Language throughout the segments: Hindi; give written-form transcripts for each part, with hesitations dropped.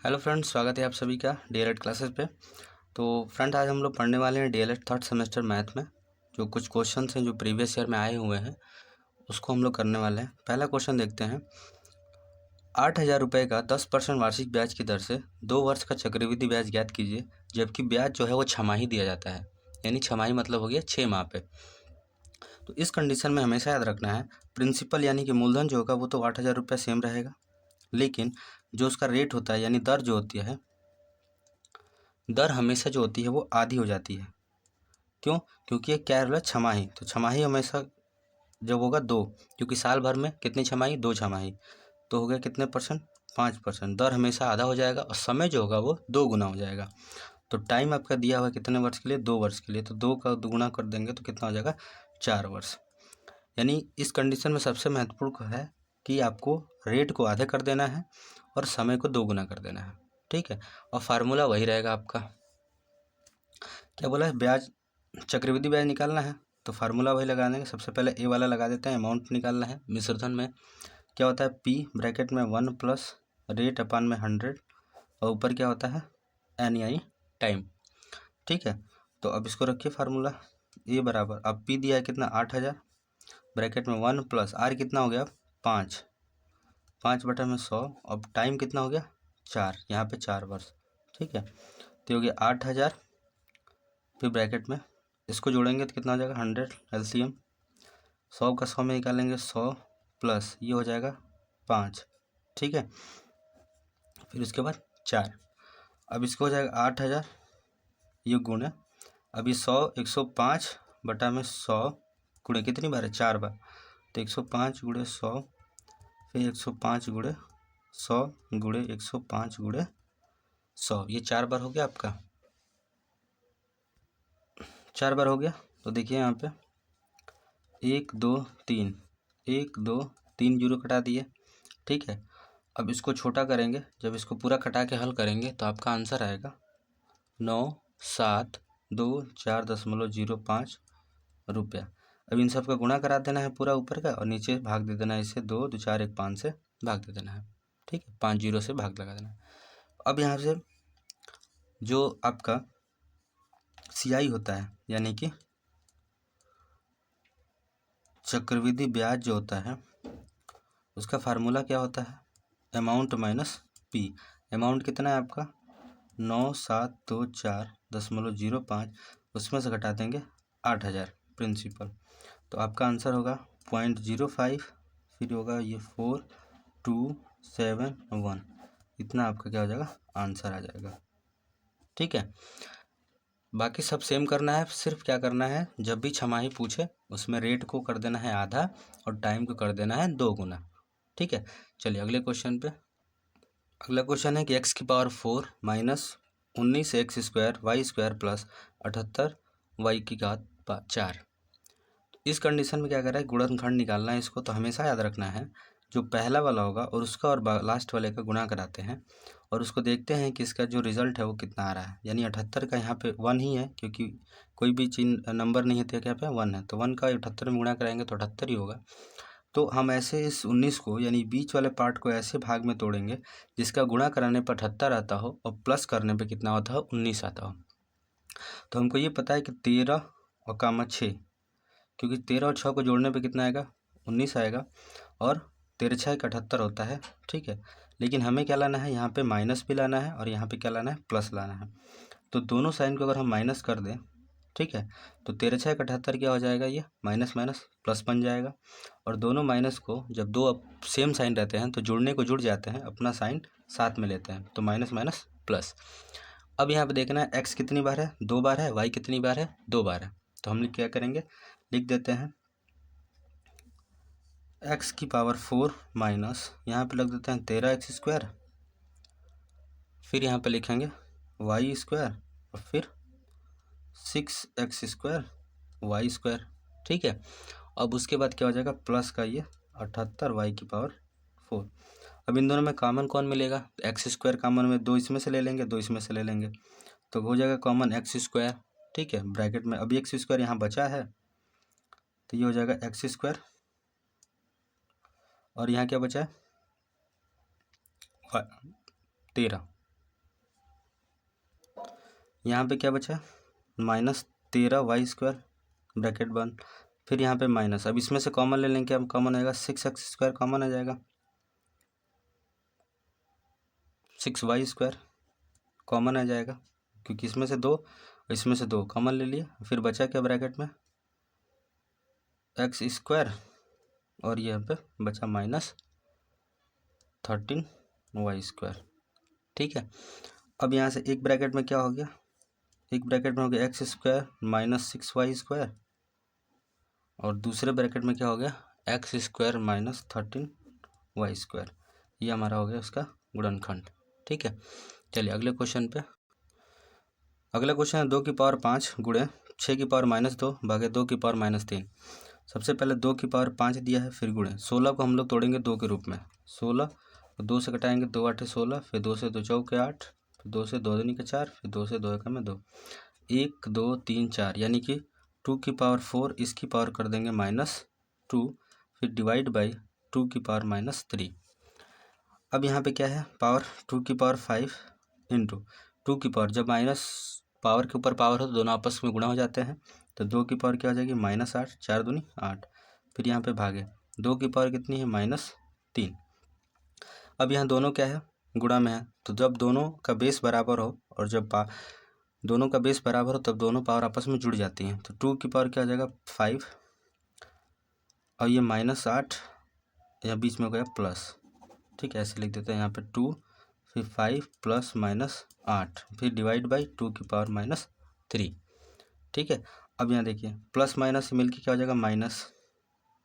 हेलो फ्रेंड्स, स्वागत है आप सभी का डीएलएड क्लासेस पे। तो फ्रेंड, आज हम लोग पढ़ने वाले हैं डीएलएड थर्ड सेमेस्टर मैथ में जो कुछ क्वेश्चंस हैं जो प्रीवियस ईयर में आए हुए हैं उसको हम लोग करने वाले हैं। पहला क्वेश्चन देखते हैं। 8,000 रुपये का 10% वार्षिक ब्याज की दर से 2 वर्ष का चक्रवृद्धि ब्याज ज्ञात कीजिए, जबकि ब्याज जो है वो छमाही दिया जाता है, यानी छमाही मतलब हो गया 6 माह पे। तो इस कंडीशन में हमेशा याद रखना है, प्रिंसिपल यानी कि मूलधन जो होगा वो तो 8,000 रुपये सेम रहेगा, लेकिन जो उसका रेट होता है यानी दर जो होती है, दर हमेशा जो होती है वो आधी हो जाती है। क्यों? क्योंकि ये क्या है, छमाही। तो छमाही हमेशा जब होगा 2, क्योंकि साल भर में कितनी छमाही, 2 छमाही, तो हो गया कितने परसेंट, 5%। दर हमेशा आधा हो जाएगा और समय जो होगा वो 2 गुना हो जाएगा। तो टाइम आपका दिया हुआ कितने वर्ष के लिए, 2 वर्ष के लिए, तो 2 का दुगुना कर देंगे तो कितना हो जाएगा, 4 वर्ष। यानी इस कंडीशन में सबसे महत्वपूर्ण है कि आपको रेट को आधे कर देना है और समय को 2 गुना कर देना है। ठीक है, और फार्मूला वही रहेगा आपका। क्या बोला है, ब्याज चक्रवृद्धि ब्याज निकालना है तो फार्मूला वही लगा देंगे। सबसे पहले ए वाला लगा देते हैं, अमाउंट निकालना है। मिश्रधन में क्या होता है, पी ब्रैकेट में 1 प्लस रेट अपान में 100 और ऊपर क्या होता है, एन यानी टाइम। ठीक है, तो अब इसको रखिए फार्मूला। ए बराबर, अब पी दिया है कितना, 8,000, ब्रैकेट में 1 प्लस आर कितना हो गया, 5, 5/100। अब टाइम कितना हो गया, 4, यहाँ पे 4 वर्ष। ठीक है, तो हो गया 8,000, फिर ब्रैकेट में इसको जोड़ेंगे तो कितना हो जाएगा, 100 एलसीएम। 100 का 100 में निकालेंगे, 100 प्लस ये हो जाएगा 5। ठीक है, फिर उसके बाद 4। अब इसको हो जाएगा 8,000, ये गुण है। अभी 100 105/100 गुणे कितनी बार है, 4 बार, तो 105 गुणे 100, फिर 105 गुणे 100 गुणे 105 गुणे 100, ये 4 बार हो गया आपका, 4 बार हो गया। तो देखिए यहाँ पे 1 2 3, 1 2 3 जीरो कटा दिए। ठीक है, अब इसको छोटा करेंगे, जब इसको पूरा कटा के हल करेंगे तो आपका आंसर आएगा 9,724.05 रुपया। अब इन सब का गुणा करा देना है पूरा ऊपर का और नीचे भाग दे देना है, इसे 2 2 4 1 5 से भाग दे देना है। ठीक है, 5 जीरो से भाग लगा देना है। अब यहाँ से जो आपका सीआई होता है यानी कि चक्रवृद्धि ब्याज जो होता है उसका फार्मूला क्या होता है, अमाउंट माइनस पी। अमाउंट कितना है आपका, 9,724.05, उसमें से घटा देंगे 8,000 प्रिंसिपल, तो आपका आंसर होगा 0.05, फिर होगा ये 4271, इतना आपका क्या हो जाएगा, आंसर आ जाएगा। ठीक है, बाकी सब सेम करना है, सिर्फ क्या करना है, जब भी छमाही पूछे उसमें रेट को कर देना है आधा और टाइम को कर देना है 2 गुना। ठीक है, चलिए अगले क्वेश्चन पे। अगला क्वेश्चन है कि x की power 4 minus 19x² y² plus 78 y⁴। इस कंडीशन में क्या कर रहा है, गुणनखंड निकालना है इसको। तो हमेशा याद रखना है, जो पहला वाला होगा और उसका और लास्ट वाले का गुणा कराते हैं और उसको देखते हैं कि इसका जो रिजल्ट है वो कितना आ रहा है। यानी 78 का यहाँ पे 1 ही है, क्योंकि कोई भी चिन्ह नंबर नहीं है तो क्या पे 1 है, तो 1 का 78 में गुणा कराएंगे तो 78 ही होगा। तो हम ऐसे इस 19 को यानी बीच वाले पार्ट को ऐसे भाग में तोड़ेंगे जिसका गुणा कराने पर 78 आता हो और प्लस करने पे कितना होता हो, 19 आता हो। तो हमको ये पता है कि 13 और कामा 6, क्योंकि 13 और 6 को जोड़ने पे कितना आएगा, 19 आएगा, और 13 6 78 होता है। ठीक है, लेकिन हमें क्या लाना है, यहाँ पे माइनस भी लाना है और यहाँ पे क्या लाना है, प्लस लाना है। तो दोनों साइन को अगर हम माइनस कर दें, ठीक है, तो 13 6 78 क्या हो जाएगा, ये माइनस माइनस प्लस बन जाएगा। और दोनों माइनस को जब दो सेम साइन रहते हैं तो जुड़ने को जुड़ जाते हैं, अपना साइन साथ में लेते हैं, तो माइनस माइनस प्लस। अब यहाँ पे देखना है एक्स कितनी बार है, 2 बार है, वाई कितनी बार है, 2 बार है। तो हम क्या करेंगे, लिख देते हैं x की पावर 4 माइनस, यहाँ पे लग देते हैं 13x², फिर यहाँ पे लिखेंगे y² और फिर 6x² y²। ठीक है, अब उसके बाद क्या हो जाएगा, प्लस का ये 78 y⁴। अब इन दोनों में कॉमन कौन मिलेगा, x² कॉमन में 2 इसमें से ले लेंगे, 2 इसमें से ले लेंगे, तो हो जाएगा कॉमन x²। ठीक है, ब्रैकेट में अभी x² यहाँ बचा है तो ये हो जाएगा x², और यहाँ क्या बचा है 13, यहाँ पे क्या बचा, -13y² ब्रैकेट बंद, फिर यहाँ पे माइनस। अब इसमें से कॉमन ले लेंगे, अब कॉमन आएगा 6x² कॉमन आ जाएगा, 6y² कॉमन आ जाएगा, क्योंकि इसमें से 2 इसमें से 2 कॉमन ले लिए। फिर बचा क्या ब्रैकेट में, x² और यहाँ पे बचा -13y²। ठीक है, अब यहाँ से एक ब्रैकेट में क्या हो गया, एक ब्रैकेट में हो गया x² -6y² और दूसरे ब्रैकेट में क्या हो गया, x² -13y²। ये हमारा हो गया उसका गुणनखंड। ठीक है, चलिए अगले क्वेश्चन पे। अगला क्वेश्चन है 2 की पावर 5 गुणे 6 की पावर -2 भागे 2 की पावर -3। सबसे पहले 2 की पावर 5 दिया है, फिर गुणे 16 को हम लोग तोड़ेंगे 2 के रूप में, 16 को 2 से घटाएंगे, 2 8 16, फिर 2 से 2 चौके 8, फिर 2 से 2 दूनी के 4, फिर 2 से 2 एकम में 2, 1 2 3 4, यानी कि 2 की पावर 4 इसकी पावर कर देंगे -2, फिर डिवाइड बाई 2 की पावर -3। अब यहाँ पे क्या है, पावर 2 की पावर 5 इंटू 2 की पावर, जब माइनस पावर के ऊपर पावर हो तो दोनों आपस में गुणा हो जाते हैं, तो 2 की पावर क्या हो जाएगी -8, 4 दूनी 8, फिर यहाँ पे भागे 2 की पावर कितनी है -3। अब यहाँ दोनों क्या है, गुणा में है, तो जब दोनों का बेस बराबर हो और जब दोनों का बेस बराबर हो तब दोनों पावर आपस में जुड़ जाती हैं। तो 2 की पावर क्या हो जाएगा 5 और ये -8 या बीच में हो गया प्लस। ठीक है, ऐसे लिख देते हैं यहाँ पे 2 फिर 5 प्लस -8 फिर डिवाइड बाई 2 की पावर -3। ठीक है, अब यहाँ देखिए प्लस माइनस मिलके क्या हो जाएगा माइनस,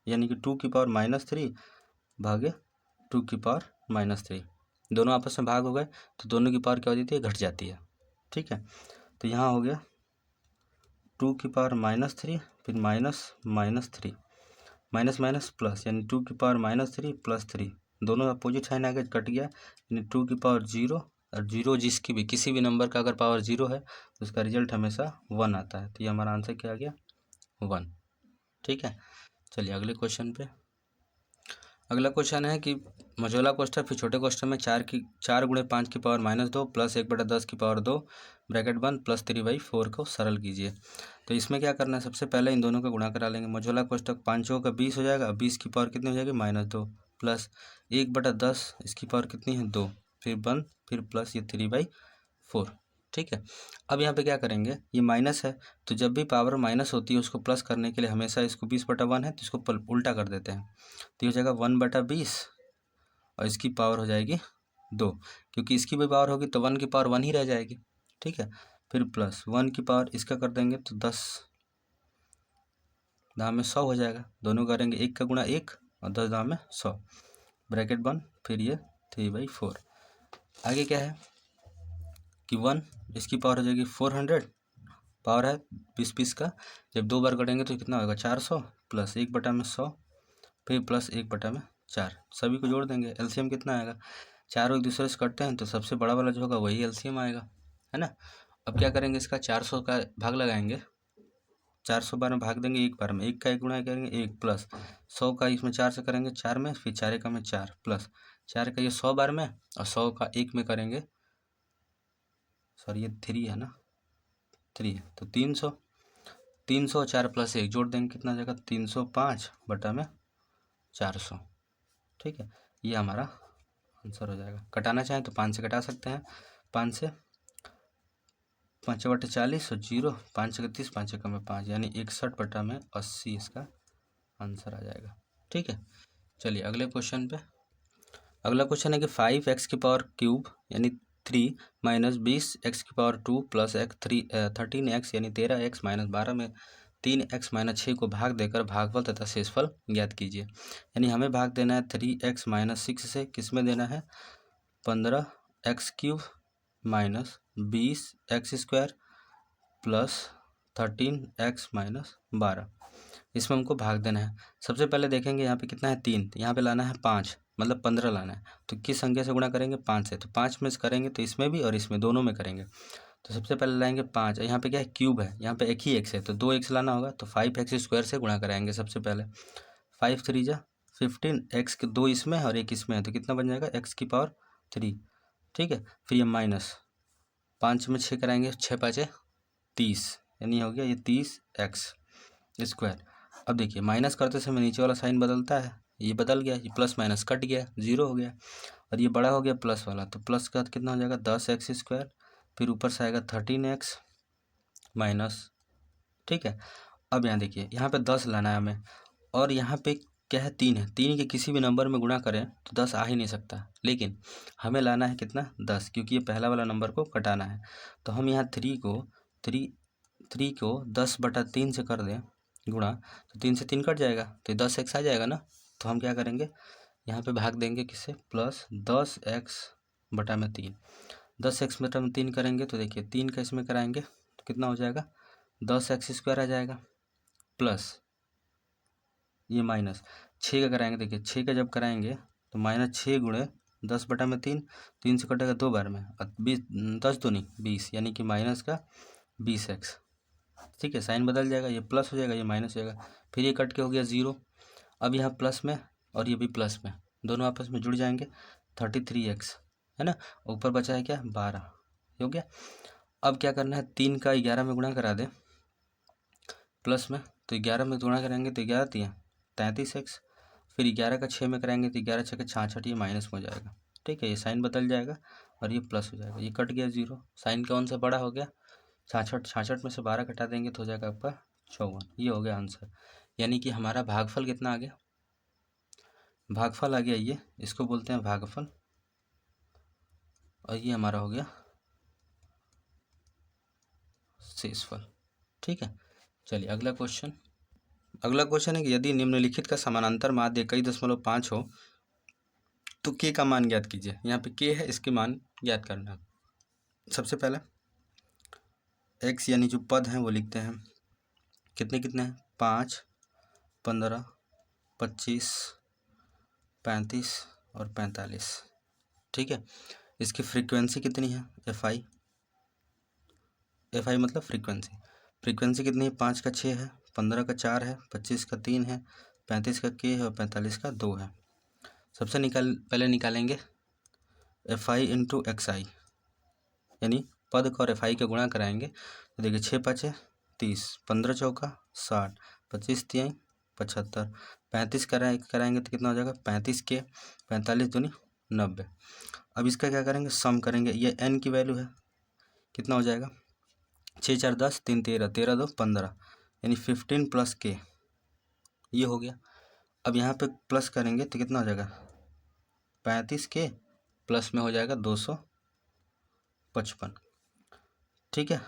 यानी कि 2 की पावर -3 भागे 2 की पावर -3, दोनों आपस में भाग हो गए तो दोनों की पावर क्या हो जाती है, घट जाती है। ठीक है, तो यहाँ हो गया 2 की पावर -3 फिर -3 माइनस माइनस प्लस, यानी 2 की पावर -3 + 3, दोनों अपोजिट साइन आगे कट गया, यानी 2 की पावर 0 और 0 जिसकी भी किसी भी नंबर का अगर पावर 0 है तो उसका रिजल्ट हमेशा 1 आता है। तो ये हमारा आंसर क्या आ गया 1। ठीक है, चलिए अगले क्वेश्चन पे। अगला क्वेश्चन है कि मझोला क्वेश्चन फिर छोटे क्वेश्चन में 4 गुणे 5 की पावर -2 प्लस 1/10 की पावर 2 ब्रैकेट बंद प्लस 3/4 को सरल कीजिए। तो इसमें क्या करना है, सबसे पहले इन दोनों का गुणा करा लेंगे। मझोला कोष्टक 5 का 20 हो जाएगा, 20 की पावर कितनी हो जाएगी -2 प्लस 1/10 इसकी पावर कितनी है 2, फिर बंद फिर प्लस ये 3/4। ठीक है, अब यहाँ पे क्या करेंगे, ये माइनस है तो जब भी पावर माइनस होती है उसको प्लस करने के लिए हमेशा इसको 20/1 है तो इसको उल्टा कर देते हैं, तो ये हो जाएगा 1/20 और इसकी पावर हो जाएगी 2, क्योंकि इसकी भी पावर होगी तो 1 की पावर 1 ही रह जाएगी। ठीक है, फिर प्लस 1 की पावर इसका कर देंगे तो 10 दाम में 100 हो जाएगा, दोनों करेंगे 1 का गुणा 1 और 10 दाम में 100 ब्रैकेट बंद, फिर ये 3/4। आगे क्या है कि 1 इसकी पावर हो जाएगी 400, पावर है 20 का, जब 2 बार करेंगे तो कितना होगा 400 प्लस 1/100 फिर प्लस 1/4, सभी को जोड़ देंगे, एलसीएम कितना आएगा, चारों एक दूसरे से कटते हैं तो सबसे बड़ा वाला जो होगा वही एलसीएम आएगा, है ना। अब क्या करेंगे, इसका 400 का भाग लगाएंगे, 400 बार में भाग देंगे, एक बार में 1 का 1 गुणा करेंगे 1 प्लस 100 का इसमें 4 से करेंगे 4 में, फिर 4 का में 4 प्लस 4 का ये 100 बार में और 100 का 1 में करेंगे, सॉरी ये 3 है ना, 3 है तो 300, 4 + 1 जोड़ देंगे कितना जाएगा 305/400। ठीक है, ये हमारा आंसर हो जाएगा। कटाना चाहें तो 5 से कटा सकते हैं, 5 से 5/40 और 0 5 के 30 5 में 5 यानी 61/80 इसका आंसर आ जाएगा। ठीक है, चलिए अगले क्वेश्चन पे। अगला क्वेश्चन है कि 5x की पावर क्यूब यानी 3 - 20x की पावर 2 + x 13x यानी 13x - 12 में 3x - 6 को भाग देकर भागफल तथा शेषफल ज्ञात कीजिए। यानी हमें भाग देना है 3x - 6 से, किस में देना है 15x³ - 20x² + 13x - 12, इसमें हमको भाग देना है। सबसे पहले देखेंगे यहाँ पे कितना है 3, यहाँ पे लाना है 5 मतलब 15 लाना है, तो किस संख्या से गुणा करेंगे 5 से, तो 5 में से करेंगे तो इसमें भी और इसमें दोनों में करेंगे। तो सबसे पहले लाएंगे 5, यहाँ पे क्या है क्यूब है, यहाँ पे एक ही एक्स है तो 2 एक्स लाना होगा, तो 5x² से गुणा कराएंगे। सबसे पहले 5 3 जा 15, एक्स के 2 इसमें और 1 इसमें है तो कितना बन जाएगा x की पावर 3। ठीक है, फिर ये माइनस 5 में 6 कराएंगे, 6 5 30, यानी हो गया ये 30x²। अब देखिए माइनस करते समय नीचे वाला साइन बदलता है, ये बदल गया, ये प्लस माइनस कट गया, 0 हो गया, और ये बड़ा हो गया प्लस वाला, तो प्लस का कितना हो जाएगा 10x², फिर ऊपर से आएगा 13x माइनस। ठीक है, अब यहाँ देखिए यहाँ पे 10 लाना है हमें, और यहाँ पे क्या है 3 है, 3 के किसी भी नंबर में गुणा करें तो 10 आ ही नहीं सकता, लेकिन हमें लाना है कितना 10, क्योंकि ये पहला वाला नंबर को कटाना है। तो हम यहाँ 3 को 10/3 से कर दें गुणा, तो 3 से 3 कट जाएगा, तो 10x आ जाएगा ना। तो हम क्या करेंगे यहाँ पे भाग देंगे किससे, प्लस 10x/3, 10x/3 करेंगे तो देखिए 3 का इसमें कराएंगे तो कितना हो जाएगा 10x² आ जाएगा, प्लस ये माइनस 6 का कराएंगे, देखिए 6 का जब कराएंगे तो -6 गुणे 10/3, 3 से कटेगा 2 बार में, 10 दूनी 20, यानी कि माइनस का 20x। ठीक है, साइन बदल जाएगा, ये प्लस हो जाएगा, ये माइनस हो जाएगा, फिर ये कट के हो गया 0। अब यहाँ प्लस में और ये भी प्लस में, दोनों आपस में जुड़ जाएंगे, 33x है ना, ऊपर बचा है क्या 12 हो गया। अब क्या करना है, 3 का 11 में गुणा करा दे प्लस में, तो 11 में गुणा करेंगे तो 11 3 33x, फिर 11 का 6 में कराएंगे तो 11 6 66, ये माइनस में हो जाएगा। ठीक है, ये साइन बदल जाएगा और ये प्लस हो जाएगा, ये कट गया 0, साइन कौन सा बड़ा हो गया 66 में से 12 घटा देंगे तो हो जाएगा आपका 54, ये हो गया आंसर। यानी कि हमारा भागफल कितना आ गया, भागफल आ गया ये, इसको बोलते हैं भागफल, और ये हमारा हो गया शेषफल। ठीक है, चलिए अगला क्वेश्चन। अगला क्वेश्चन है कि यदि निम्नलिखित का समानांतर माध्य 21.5 हो तो के का मान ज्ञात कीजिए। यहाँ पे के है, इसके मान ज्ञात करना है। सबसे पहला एक्स यानी जो पद हैं वो लिखते हैं, कितने कितने हैं 5 15 25 35 और 45। ठीक है, इसकी फ्रीक्वेंसी कितनी है FI, FI मतलब फ्रीक्वेंसी, फ्रीक्वेंसी कितनी है 5 का 6 है, 15 का 4 है, 25 का 3 है, 35 का k है और 45 का 2 है। सबसे पहले निकालेंगे FI इंटू XI, यानी पद का और FI का गुणा कराएंगे तो देखिए 6 5 30, 15 चौका 60, 25 3 75, 35 कराएंगे तो कितना हो जाएगा 35k, 45 दूनी 90। अब इसका क्या करेंगे, सम करेंगे, ये n की वैल्यू है, कितना हो जाएगा 6 4 10 3 13, 13 2 15, यानी 15 प्लस k, ये हो गया। अब यहाँ पे प्लस करेंगे तो कितना हो जाएगा 35k प्लस में हो जाएगा 255। ठीक है,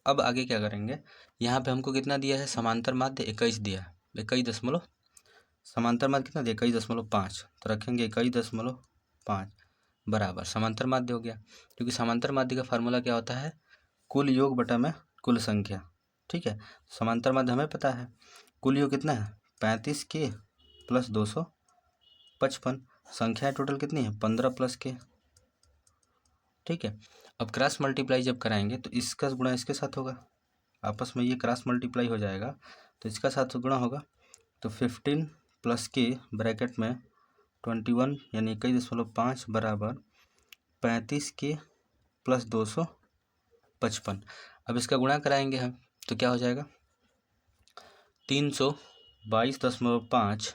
अब आगे क्या करेंगे, यहाँ पे हमको कितना दिया है समांतर माध्य 21 दिया है, 21 समांतर माध्य कितना दिया 21.5, तो रखेंगे 21.5 बराबर समांतर माध्य हो गया, क्योंकि समांतर माध्य का फार्मूला क्या होता है कुल योग बटा में कुल संख्या। ठीक है, समांतर माध्य हमें पता है, कुल योग कितना है 35k प्लस 255, संख्या टोटल कितनी है 15 प्लस k। ठीक है, अब क्रॉस मल्टीप्लाई जब कराएंगे तो इसका गुणा इसके साथ होगा, आपस में ये क्रॉस मल्टीप्लाई हो जाएगा तो इसका साथ गुणा होगा, तो 15 प्लस k ब्रैकेट में 21 यानी 21.5 बराबर 35k प्लस 255। अब इसका गुणा कराएंगे हम तो क्या हो जाएगा 322.5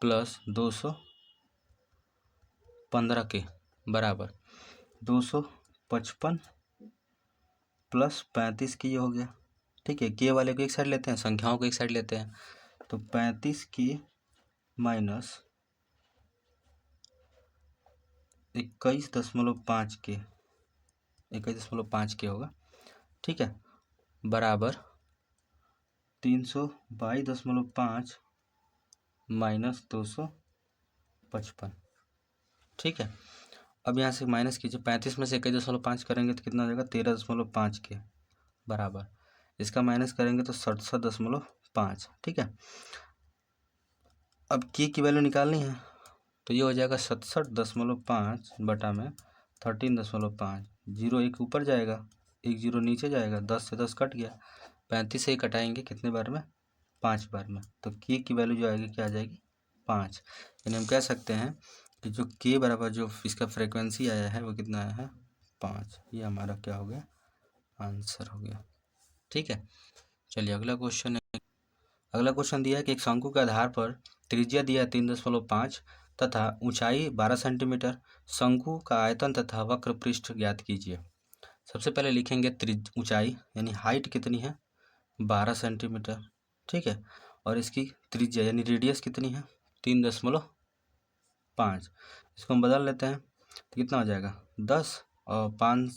प्लस 215k बराबर 255 प्लस 35 की, ये हो गया। ठीक है, के वाले को एक साइड लेते हैं, संख्याओं को एक साइड लेते हैं, तो 35k माइनस 21.5k, 21.5k होगा। ठीक है, बराबर 322.5 माइनस 255। ठीक है, अब यहाँ से माइनस कीजिए, 35 में से 21.5 करेंगे तो कितना हो जाएगा 13.5k बराबर, इसका माइनस करेंगे तो 67.5। ठीक है, अब के की वैल्यू निकालनी है तो ये हो जाएगा 67.5 बटा में 13.5, 0 1 ऊपर जाएगा, 1 0 नीचे जाएगा, 10 से 10 कट गया, 35 से ही कटाएंगे कितने बार में 5 बार में, तो के की वैल्यू जो आएगी क्या आ जाएगी 5। यानी हम कह सकते हैं कि जो के बराबर जो इसका फ्रीक्वेंसी आया है वो कितना आया है 5। ये हमारा क्या हो गया, आंसर हो गया। ठीक है, चलिए अगला क्वेश्चन है। अगला क्वेश्चन दिया है कि एक शंकु के आधार पर त्रिज्या दिया है 3.5 तथा ऊंचाई 12 सेंटीमीटर। शंकु का आयतन तथा वक्र पृष्ठ ज्ञात कीजिए। सबसे पहले लिखेंगे ऊंचाई यानी हाइट कितनी है, 12 सेंटीमीटर। ठीक है, और इसकी त्रिज्या यानी रेडियस कितनी है, 3.5। इसको हम बदल लेते हैं तो कितना हो जाएगा, 10 और 5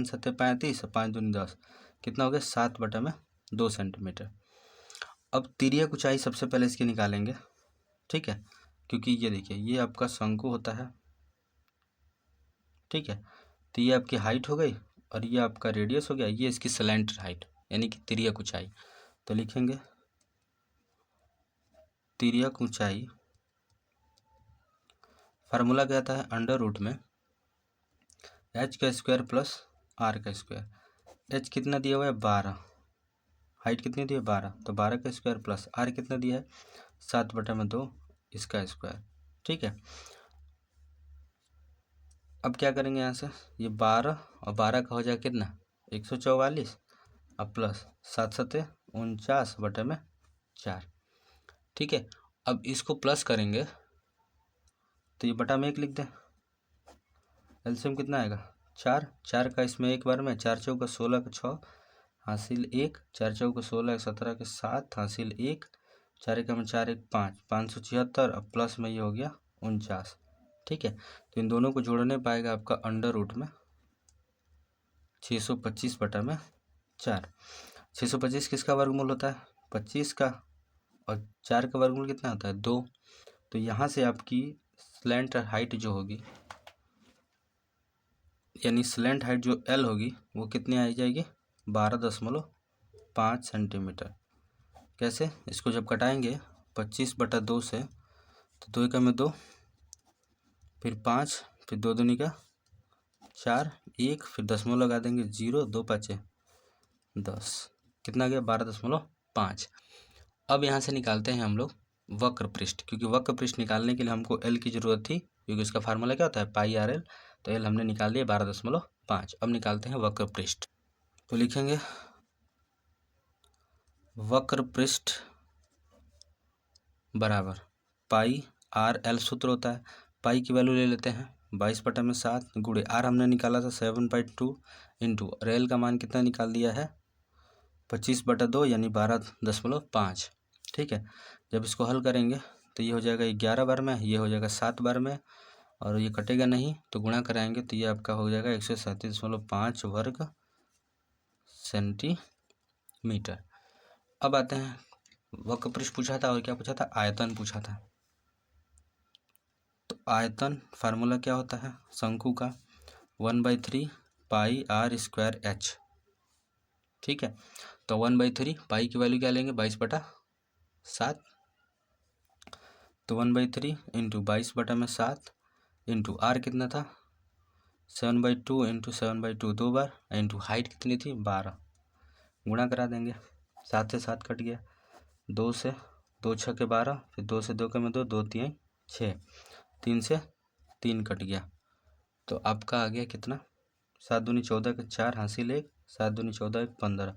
7 35 और 5 दूनी 10, कितना हो गया, 7/2 सेंटीमीटर। अब तिर्यक ऊंचाई सबसे पहले इसकी निकालेंगे। ठीक है, क्योंकि ये देखिए ये आपका शंकु होता है। ठीक है, तो ये आपकी हाइट हो गई और ये आपका रेडियस हो गया, ये इसकी स्लैंट हाइट यानी कि तिर्यक ऊंचाई। तो लिखेंगे तिर्यक ऊंचाई, फार्मूला क्या आता है, अंडर रूट में h² प्लस r²। h कितना दिया हुआ है, 12, हाइट कितनी दी है, 12, तो 12² प्लस r कितना दिया है, 7/2 इसका स्क्वायर। ठीक है, अब क्या करेंगे यहाँ से, ये 12 और 12 का हो जाएगा कितना, 144 अब प्लस 7 7 49/4। ठीक है, अब इसको प्लस करेंगे तो ये बटा में 1 लिख दें, एलसीएम कितना आएगा, 4 4 का इसमें एक बार में, 4 चौका 16 का 6 हासिल 1, 4 चौका 16 17 के 7 हासिल 1, 4 का में 4 1 5, 576 अब प्लस में ये हो गया 49। ठीक है, तो इन दोनों को जोड़ने पाएगा आपका अंडर रूट में 625/4। 625 किसका वर्गमूल होता है, 25 का, और 4 का वर्गमूल कितना होता है, 2। तो यहाँ से आपकी स्लैंट हाइट जो होगी यानी स्लैंट हाइट जो एल होगी वो कितनी आ जाएगी, 12.5 सेंटीमीटर। कैसे, इसको जब कटाएंगे 25/2 से, तो 2 का में 2, फिर 5, फिर 2 दूनी का 4, 1, फिर दशमलव लगा देंगे 0, 2 5 10, कितना गया, 12.5। अब यहाँ से निकालते हैं हम लोग वक्र पृष्ठ, क्योंकि वक्र पृष्ठ निकालने के लिए हमको एल की ज़रूरत थी, क्योंकि इसका फार्मूला क्या होता है, πr/l। तो एल हमने निकाल लिया 12.5। अब निकालते हैं वक्र पृष्ठ। तो लिखेंगे वक्र पृष्ठ बराबर πr/l, सूत्र होता है, पाई की वैल्यू ले लेते हैं 22/7 गुणे आर हमने निकाला था 7/2 इंटू, और एल का मान कितना निकाल दिया है 25/2 यानी 12.5। ठीक है, जब इसको हल करेंगे तो ये हो जाएगा 11 बार में, ये हो जाएगा 7 बार में, और ये कटेगा नहीं तो गुणा कराएंगे तो ये आपका हो जाएगा 137.5 वर्ग सेंटीमीटर। अब आते हैं, वक्र पृष्ठ पूछा था और क्या पूछा था, आयतन पूछा था। तो आयतन फार्मूला क्या होता है शंकु का, 1/3 πr² h। ठीक है, तो 1/3 पाई की वैल्यू क्या लेंगे, 22/7, तो 1/3 इंटू 22/7 इंटू आर कितना था 7/2 इंटू 7/2 2 बार, इंटू हाइट कितनी थी 12, गुणा करा देंगे, 7 से 7 कट गया, 2 से 2 6 के 12, फिर 2 से 2 के में 2, 2 3 6, 3 से 3 कट गया, तो आपका आ गया कितना, 7 दूनी 14 के 4 हासिल 1, 7 दूनी 14 1 15,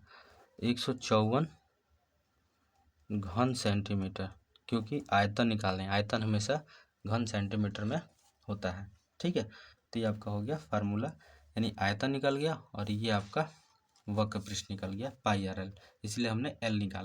154 घन सेंटीमीटर, क्योंकि आयतन निकालें, आयतन हमेशा घन सेंटीमीटर में होता है। ठीक है, तो ये आपका हो गया फार्मूला, यानी आयतन निकल गया और ये आपका वक्र पृष्ठ निकल गया πr/l, इसलिए हमने एल निकाला।